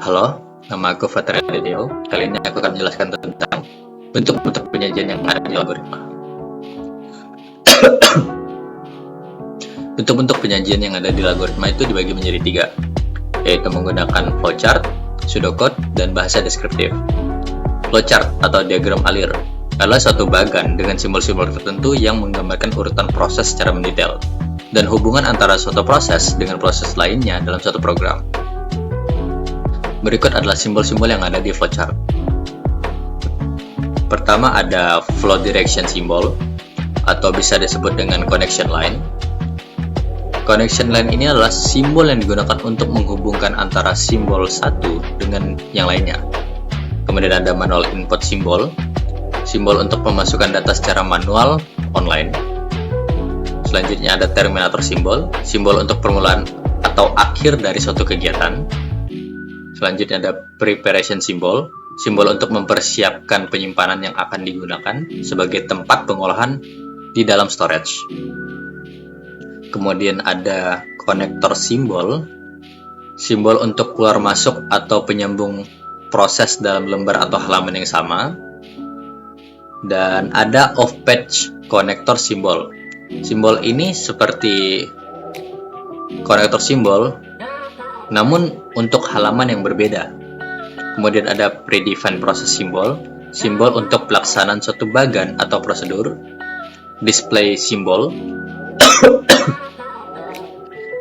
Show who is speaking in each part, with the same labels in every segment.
Speaker 1: Halo, nama aku Fatra Dedio. Kali ini aku akan menjelaskan tentang bentuk-bentuk penyajian yang ada di algoritma. Bentuk-bentuk penyajian yang ada di algoritma itu dibagi menjadi tiga, yaitu menggunakan flowchart, pseudocode, dan bahasa deskriptif. Flowchart atau diagram alir adalah suatu bagan dengan simbol-simbol tertentu yang menggambarkan urutan proses secara mendetail dan hubungan antara suatu proses dengan proses lainnya dalam suatu program. Berikut adalah simbol-simbol yang ada di flowchart. Pertama ada flow direction symbol, atau bisa disebut dengan connection line. Connection line ini adalah simbol yang digunakan untuk menghubungkan antara simbol satu dengan yang lainnya. Kemudian ada manual input symbol, simbol untuk memasukkan data secara manual online. Selanjutnya ada terminator symbol, simbol untuk permulaan atau akhir dari suatu kegiatan. Selanjutnya ada preparation symbol, simbol untuk mempersiapkan penyimpanan yang akan digunakan sebagai tempat pengolahan di dalam storage. Kemudian ada connector symbol, simbol untuk keluar masuk atau penyambung proses dalam lembar atau halaman yang sama. Dan ada off-page connector symbol. Simbol ini seperti connector symbol, namun untuk halaman yang berbeda. Kemudian ada predefined process symbol, simbol untuk pelaksanaan suatu bagan atau prosedur. Display symbol,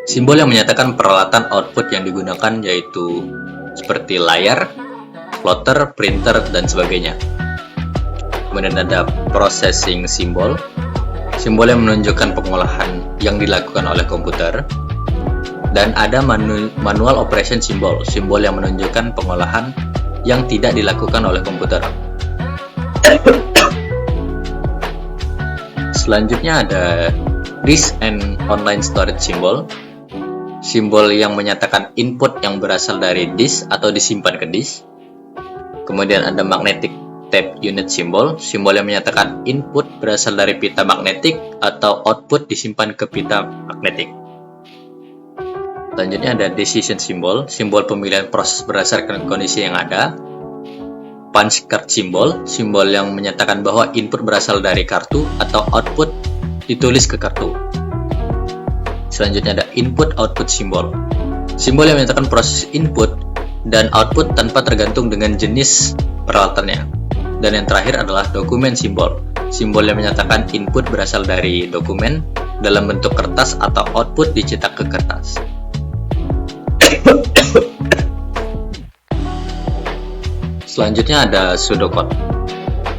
Speaker 1: simbol yang menyatakan peralatan output yang digunakan, yaitu seperti layar, plotter, printer, dan sebagainya. Kemudian ada processing symbol, simbol yang menunjukkan pengolahan yang dilakukan oleh komputer. Dan ada manual operation symbol, simbol yang menunjukkan pengolahan yang tidak dilakukan oleh komputer. Selanjutnya ada disk and online storage symbol, simbol yang menyatakan input yang berasal dari disk atau disimpan ke disk. Kemudian ada magnetic tape unit symbol, simbol yang menyatakan input berasal dari pita magnetik atau output disimpan ke pita magnetik. Selanjutnya ada decision symbol, simbol pemilihan proses berdasarkan kondisi yang ada. Punch card symbol, simbol yang menyatakan bahwa input berasal dari kartu atau output ditulis ke kartu. Selanjutnya ada input-output symbol, simbol yang menyatakan proses input dan output tanpa tergantung dengan jenis peralatannya. Dan yang terakhir adalah dokumen symbol, simbol yang menyatakan input berasal dari dokumen dalam bentuk kertas atau output dicetak ke kertas. Selanjutnya ada pseudocode.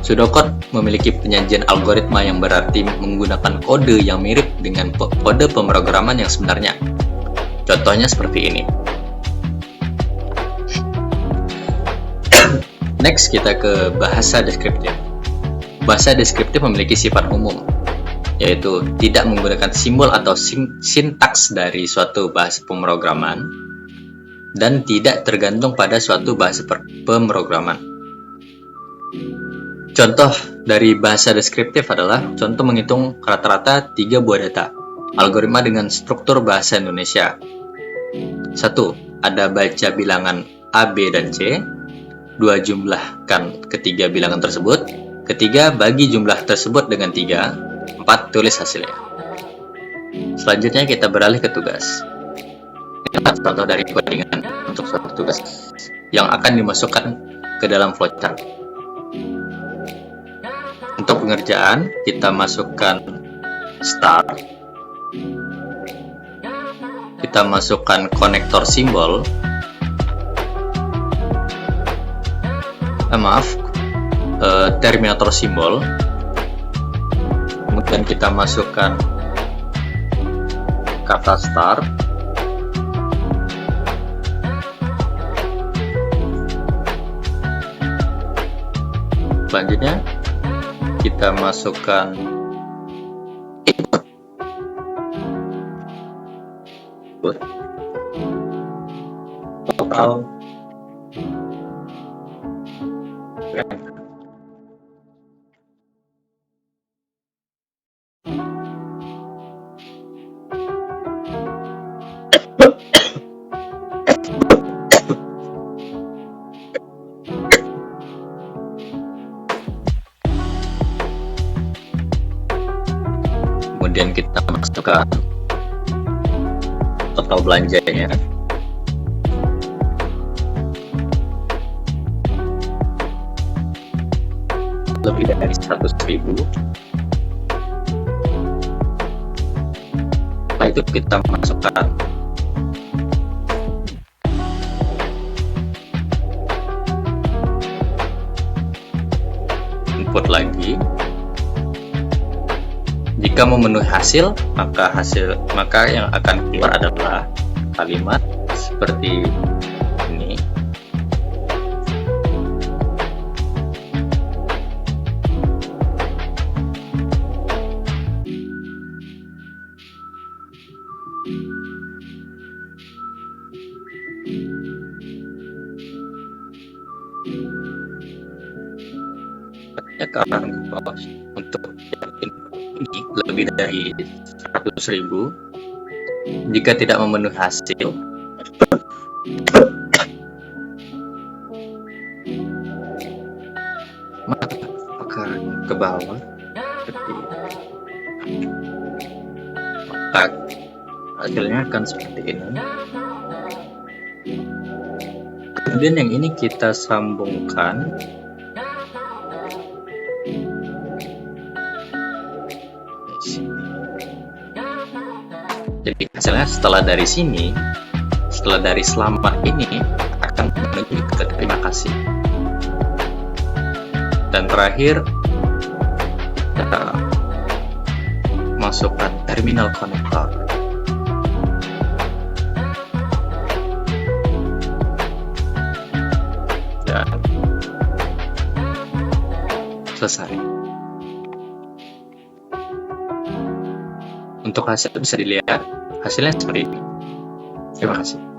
Speaker 1: Pseudocode memiliki penyajian algoritma yang berarti menggunakan kode yang mirip dengan kode pemrograman yang sebenarnya. Contohnya seperti ini. Next, kita ke bahasa deskriptif. Bahasa deskriptif memiliki sifat umum, yaitu tidak menggunakan simbol atau sintaks dari suatu bahasa pemrograman dan tidak tergantung pada suatu bahasa pemrograman. Contoh dari bahasa deskriptif adalah contoh menghitung rata-rata 3 buah data. Algoritma dengan struktur bahasa Indonesia. 1. Ada baca bilangan A, B, dan C. 2. Jumlahkan ketiga bilangan tersebut. Ketiga, bagi jumlah tersebut dengan 3. 4. Tulis hasilnya. Selanjutnya kita beralih ke tugas. Contoh dari codingan untuk suatu tugas yang akan dimasukkan ke dalam flowchart. Untuk pengerjaan, kita masukkan start, kita masukkan konektor simbol, terminator simbol, kemudian kita masukkan kata start. Selanjutnya kita masukkan input. Total kemudian kita masukkan total belanjanya. Lebih dari 100.000. Setelah itu kita masukkan input lagi. Jika memenuhi hasil, maka yang akan keluar adalah kalimat seperti ini. Sekarang untuk ini lebih dari 100.000. Jika tidak memenuhi hasil, maka akan ke bawah seperti ini. Maka hasilnya akan seperti ini. Kemudian yang ini kita sambungkan. Jadi hasilnya setelah dari sini, setelah dari selamat ini akan menuju ke terima kasih. Dan terakhir kita masukkan terminal konektor. Dan selesai. Untuk hasil bisa dilihat hasilnya seperti ini. Terima kasih.